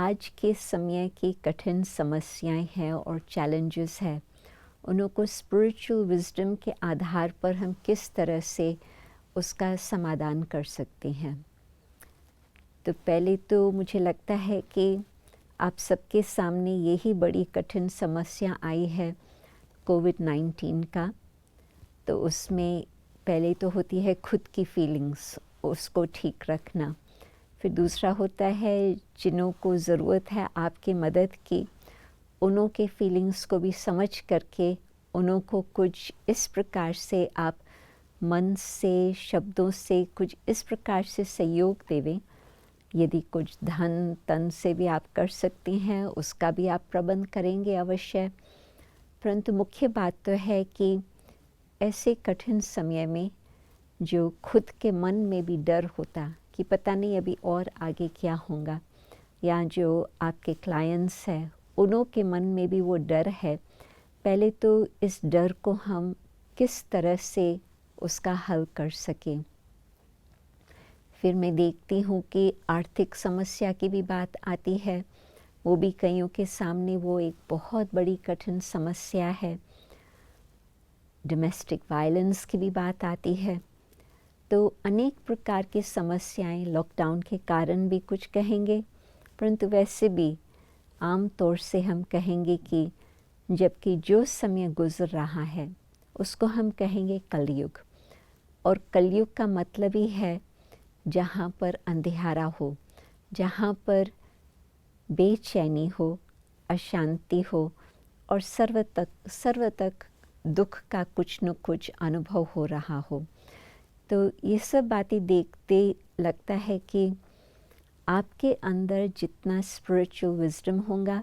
आज के समय की कठिन समस्याएं हैं और चैलेंजेस हैं, उनको स्पिरिचुअल विजडम के आधार पर हम किस तरह से उसका समाधान कर सकते हैं। तो पहले तो मुझे लगता है कि आप सबके सामने यही बड़ी कठिन समस्या आई है कोविड-19 का। तो उसमें पहले तो होती है खुद की फीलिंग्स, उसको ठीक रखना। फिर दूसरा होता है जिन्हों को ज़रूरत है आपकी मदद की, उन्हों के फीलिंग्स को भी समझ करके उन्हों को कुछ इस प्रकार से आप मन से, शब्दों से कुछ इस प्रकार से सहयोग देवें। यदि कुछ धन तन से भी आप कर सकते हैं, उसका भी आप प्रबंध करेंगे अवश्य। परंतु मुख्य बात तो है कि ऐसे कठिन समय में जो खुद के मन में भी डर होता कि पता नहीं अभी और आगे क्या होगा, या जो आपके क्लाइंट्स हैं उन्हों के मन में भी वो डर है, पहले तो इस डर को हम किस तरह से उसका हल कर सकें। फिर मैं देखती हूँ कि आर्थिक समस्या की भी बात आती है, वो भी कईयों के सामने वो एक बहुत बड़ी कठिन समस्या है। डोमेस्टिक वायलेंस की भी बात आती है। तो अनेक प्रकार की समस्याएं लॉकडाउन के कारण भी कुछ कहेंगे, परंतु वैसे भी आम तौर से हम कहेंगे कि जबकि जो समय गुजर रहा है उसको हम कहेंगे कलयुग। और कलयुग का मतलब ही है जहाँ पर अंधेरा हो, जहाँ पर बेचैनी हो, अशांति हो और सर्वतक दुख का कुछ न कुछ अनुभव हो रहा हो। तो ये सब बातें देखते लगता है कि आपके अंदर जितना स्पिरिचुअल विजडम होगा,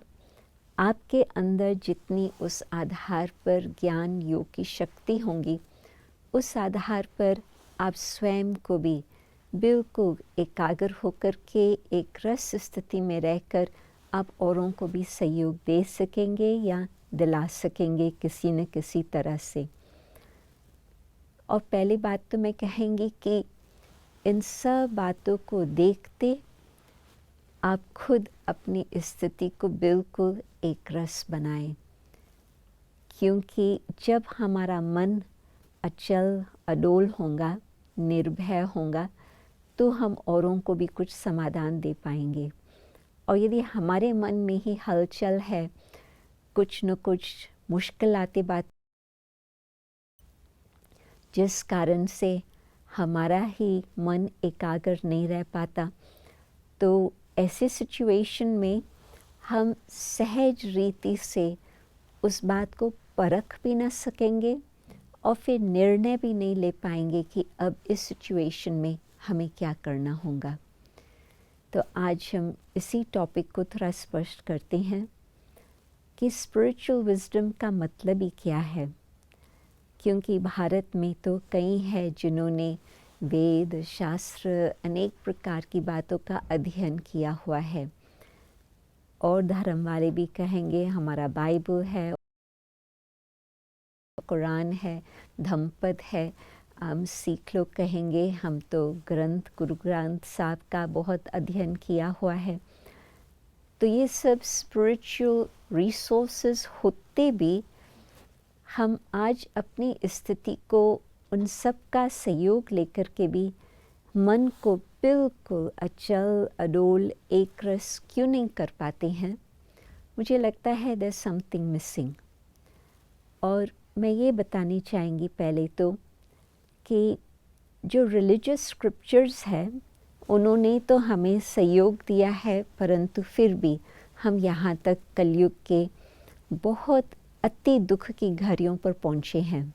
आपके अंदर जितनी उस आधार पर ज्ञान योग की शक्ति होंगी, उस आधार पर आप स्वयं को भी बिल्कुल एकाग्र होकर के एक रस स्थिति में रहकर आप औरों को भी सहयोग दे सकेंगे या दिला सकेंगे किसी न किसी तरह से। और पहली बात तो मैं कहेंगी कि इन सब बातों को देखते आप खुद अपनी स्थिति को बिल्कुल एक रस बनाएं, क्योंकि जब हमारा मन अचल अडोल होगा, निर्भय होगा, तो हम औरों को भी कुछ समाधान दे पाएंगे। और यदि हमारे मन में ही हलचल है, कुछ न कुछ मुश्किल आती बात जिस कारण से हमारा ही मन एकाग्र नहीं रह पाता, तो ऐसे सिचुएशन में हम सहज रीति से उस बात को परख भी न सकेंगे और फिर निर्णय भी नहीं ले पाएंगे कि अब इस सिचुएशन में हमें क्या करना होगा। तो आज हम इसी टॉपिक को थोड़ा स्पष्ट करते हैं कि स्पिरिचुअल विजडम का मतलब ही क्या है। क्योंकि भारत में तो कई हैं जिन्होंने वेद शास्त्र अनेक प्रकार की बातों का अध्ययन किया हुआ है, और धर्म वाले भी कहेंगे हमारा बाइबल है, कुरान है, धम्मपद है। हम सिख लोग कहेंगे हम तो गुरु ग्रंथ साहब का बहुत अध्ययन किया हुआ है। तो ये सब स्पिरिचुअल रिसोर्सेज होते भी हम आज अपनी स्थिति को उन सब का सहयोग लेकर के भी मन को बिल्कुल अचल अडोल एक रस क्यों नहीं कर पाते हैं। मुझे लगता है देयर समथिंग मिसिंग। और मैं ये बतानी चाहूँगी पहले तो कि जो रिलीजियस स्क्रिप्चर्स है उन्होंने तो हमें सहयोग दिया है, परंतु फिर भी हम यहाँ तक कलयुग के बहुत अति दुख की घड़ियों पर पहुँचे हैं।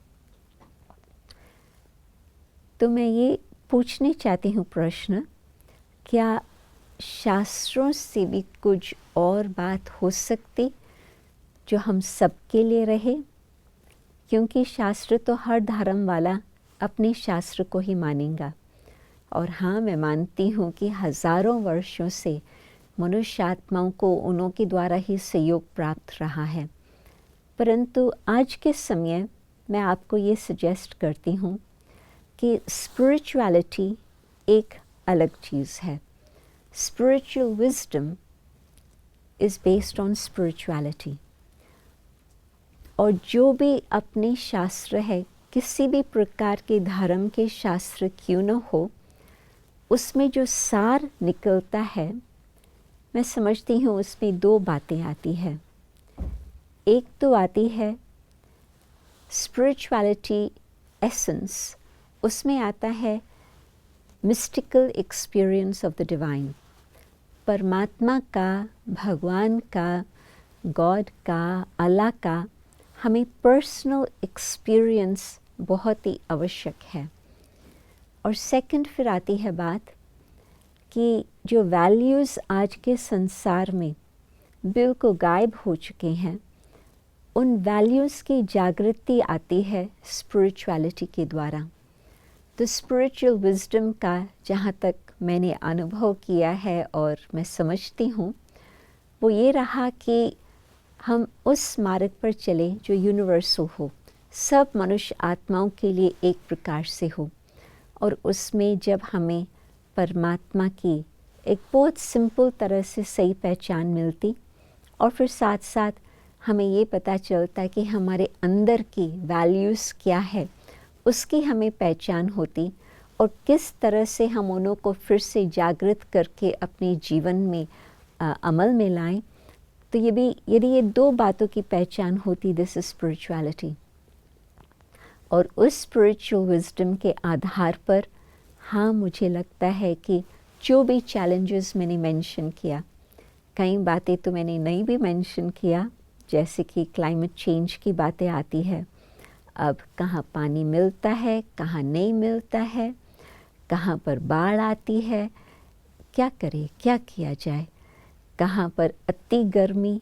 तो मैं ये पूछने चाहती हूँ प्रश्न, क्या शास्त्रों से भी कुछ और बात हो सकती जो हम सबके लिए रहे? क्योंकि शास्त्र तो हर धर्म वाला अपने शास्त्र को ही मानेगा। और हाँ, मैं मानती हूँ कि हज़ारों वर्षों से मनुष्य आत्माओं को उन्हों के द्वारा ही सहयोग प्राप्त रहा है। परंतु आज के समय मैं आपको ये सजेस्ट करती हूँ कि स्पिरिचुअलिटी एक अलग चीज़ है। Spiritual wisdom is based on spirituality. और जो भी अपने शास्त्र है, किसी भी प्रकार के धर्म के शास्त्र क्यों न हो, उसमें जो सार निकलता है, मैं समझती हूँ उसमें दो बातें आती है। एक तो आती है स्पिरिचुअलिटी एसेंस, उसमें आता है mystical experience of the divine, परमात्मा का, भगवान का, गॉड का, अल्लाह का हमें पर्सनल एक्सपीरियंस बहुत ही आवश्यक है। और सेकंड फिर आती है बात कि जो वैल्यूज़ आज के संसार में बिल्कुल गायब हो चुके हैं, उन वैल्यूज़ की जागृति आती है स्पिरिचुअलिटी के द्वारा। तो स्पिरिचुअल विजडम का जहाँ तक मैंने अनुभव किया है और मैं समझती हूँ, वो ये रहा कि हम उस मार्ग पर चले जो यूनिवर्सल हो, सब मनुष्य आत्माओं के लिए एक प्रकार से हो, और उसमें जब हमें परमात्मा की एक बहुत सिंपल तरह से सही पहचान मिलती, और फिर साथ साथ हमें ये पता चलता कि हमारे अंदर की वैल्यूज़ क्या है, उसकी हमें पहचान होती, और किस तरह से हम उन्हों को फिर से जागृत करके अपने जीवन में अमल में लाएं। तो ये भी, यदि ये दो बातों की पहचान होती, दिस इज स्पिरिचुअलिटी। और उस स्पिरिचुअल विजडम के आधार पर, हाँ, मुझे लगता है कि जो भी चैलेंजेस मैंने मेंशन किया, कई बातें तो मैंने नहीं भी मेंशन किया, जैसे कि क्लाइमेट चेंज की बातें आती है। अब कहाँ पानी मिलता है, कहाँ नहीं मिलता है, कहाँ पर बाढ़ आती है, क्या करें, क्या किया जाए, कहाँ पर अति गर्मी,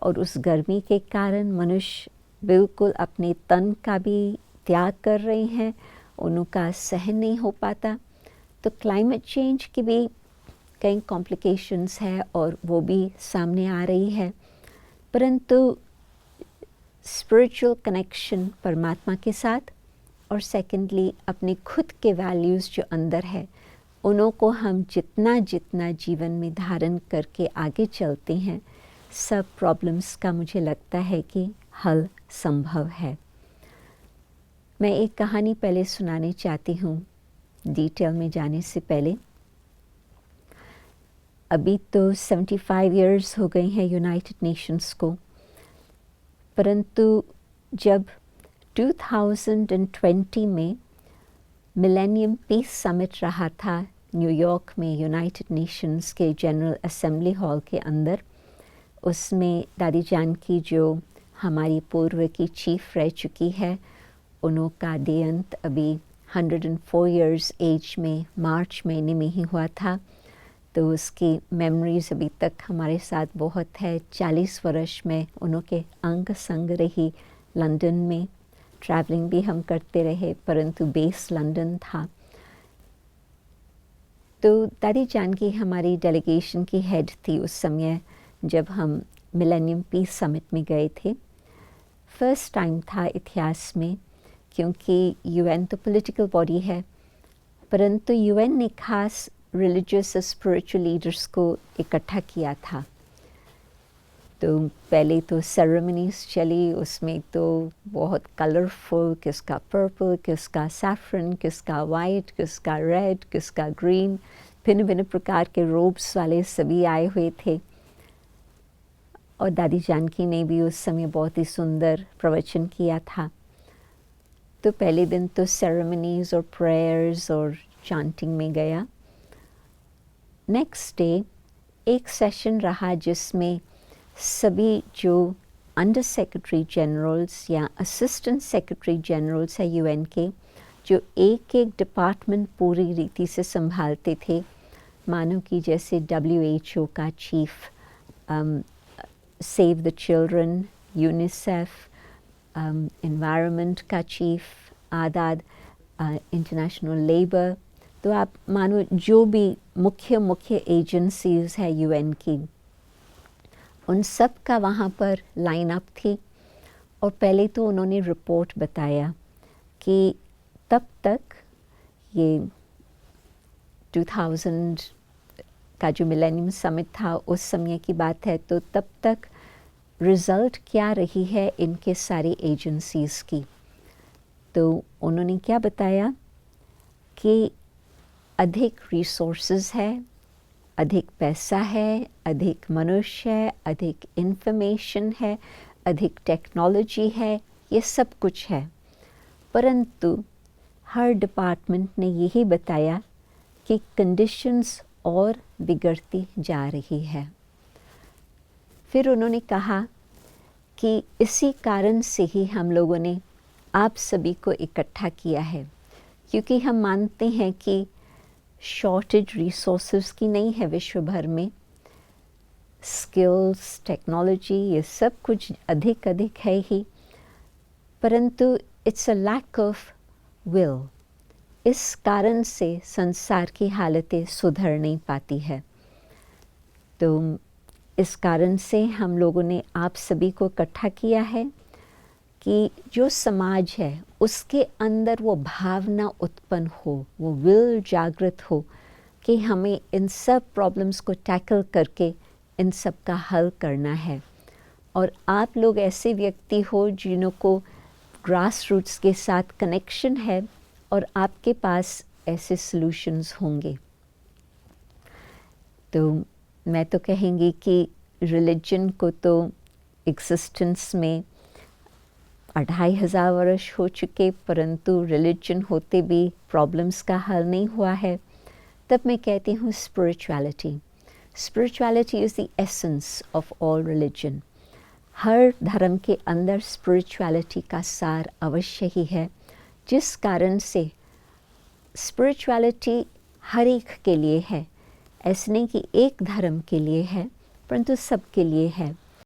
और उस गर्मी के कारण मनुष्य बिल्कुल अपने तन का भी त्याग कर रहे हैं, उनका सहन नहीं हो पाता। तो क्लाइमेट चेंज की भी कई कॉम्प्लिकेशंस है और वो भी सामने आ रही है, परंतु स्पिरिचुअल कनेक्शन परमात्मा के साथ, और सेकेंडली अपने खुद के वैल्यूज़ जो अंदर है, उन्हों को हम जितना जितना जीवन में धारण करके आगे चलते हैं, सब प्रॉब्लम्स का मुझे लगता है कि हल संभव है। मैं एक कहानी पहले सुनाने चाहती हूँ, डिटेल में जाने से पहले। अभी तो 75 इयर्स हो गए हैं यूनाइटेड नेशंस को, परंतु जब 2020 में मिलेनियम पीस समिट रहा था न्यूयॉर्क में यूनाइटेड नेशंस के जनरल असेंबली हॉल के अंदर, उसमें दादी जानकी जो हमारी पूर्व की चीफ रह चुकी है, उनका देहांत अभी 104 इयर्स एज में मार्च महीने में ही हुआ था। तो उसकी मेमोरीज अभी तक हमारे साथ बहुत है। 40 वर्ष में उनके अंग संग रही लंदन में, ट्रैवलिंग भी हम करते रहे, परंतु बेस लंदन था। तो दादी जानकी हमारी डेलीगेशन की हेड थी उस समय जब हम मिलेनियम पीस समिट में गए थे। फर्स्ट टाइम था इतिहास में, क्योंकि यूएन तो पॉलिटिकल बॉडी है, परंतु यूएन ने खास रिलीजियस और स्पिरिचुअल लीडर्स को इकट्ठा किया था। तो पहले तो सेरेमनीज चली, उसमें तो बहुत कलरफुल, किसका पर्पल, किसका सैफरन, किसका वाइट, किसका रेड, किसका ग्रीन, भिन्न भिन्न प्रकार के रोब्स वाले सभी आए हुए थे। और दादी जानकी ने भी उस समय बहुत ही सुंदर प्रवचन किया था। तो पहले दिन तो सेरेमनीज और प्रेयर्स और चांटिंग में गया। नेक्स्ट डे एक सेशन रहा जिसमें सभी जो अंडर सेक्रेटरी जनरल्स या असिस्टेंट सेक्रेटरी जनरल्स है यूएन के, जो एक एक डिपार्टमेंट पूरी रीति से संभालते थे, मानो कि जैसे WHO का chief, save the children, UNICEF, environment का चीफ, आदाद, इंटरनेशनल लेबर, तो आप मानो जो भी मुख्य मुख्य एजेंसीज है यूएन की, उन सब का वहाँ पर लाइन अप थी। और पहले तो उन्होंने रिपोर्ट बताया कि तब तक ये का जो मिलेनियम समिट था उस समय की बात है, तो तब तक रिज़ल्ट क्या रही है इनके सारी एजेंसीज़ की। तो उन्होंने क्या बताया कि अधिक रिसोर्सेज है, अधिक पैसा है, अधिक मनुष्य है, अधिक इन्फॉर्मेशन है, अधिक टेक्नोलॉजी है, ये सब कुछ है, परंतु हर डिपार्टमेंट ने यही बताया कि कंडीशंस और बिगड़ती जा रही है। फिर उन्होंने कहा कि इसी कारण से ही हम लोगों ने आप सभी को इकट्ठा किया है, क्योंकि हम मानते हैं कि शॉर्टेज रिसोर्सेज की नहीं है विश्व भर में, स्किल्स, टेक्नोलॉजी, ये सब कुछ अधिक है ही, परंतु it's a lack of will. इस कारण से संसार की हालतें सुधर नहीं पाती है। तो इस कारण से हम लोगों ने आप सभी को इकट्ठा किया है कि जो समाज है उसके अंदर वो भावना उत्पन्न हो, वो विल जागृत हो कि हमें इन सब प्रॉब्लम्स को टैकल करके इन सब का हल करना है। और आप लोग ऐसे व्यक्ति हो जिन्हों को ग्रास रूट्स के साथ कनेक्शन है और आपके पास ऐसे सॉल्यूशंस होंगे। तो मैं तो कहेंगी कि रिलीजन को तो एग्जिस्टेंस में 2500 वर्ष हो चुके, परंतु रिलीजन होते भी प्रॉब्लम्स का हल नहीं हुआ है। तब मैं कहती हूँ spirituality is the essence of all religion. हर धर्म के अंदर स्पिरिचुअलिटी का सार अवश्य ही है, जिस कारण से स्पिरिचुअलिटी हर एक के लिए है। ऐसे नहीं कि एक धर्म के लिए है, परंतु सबके लिए है।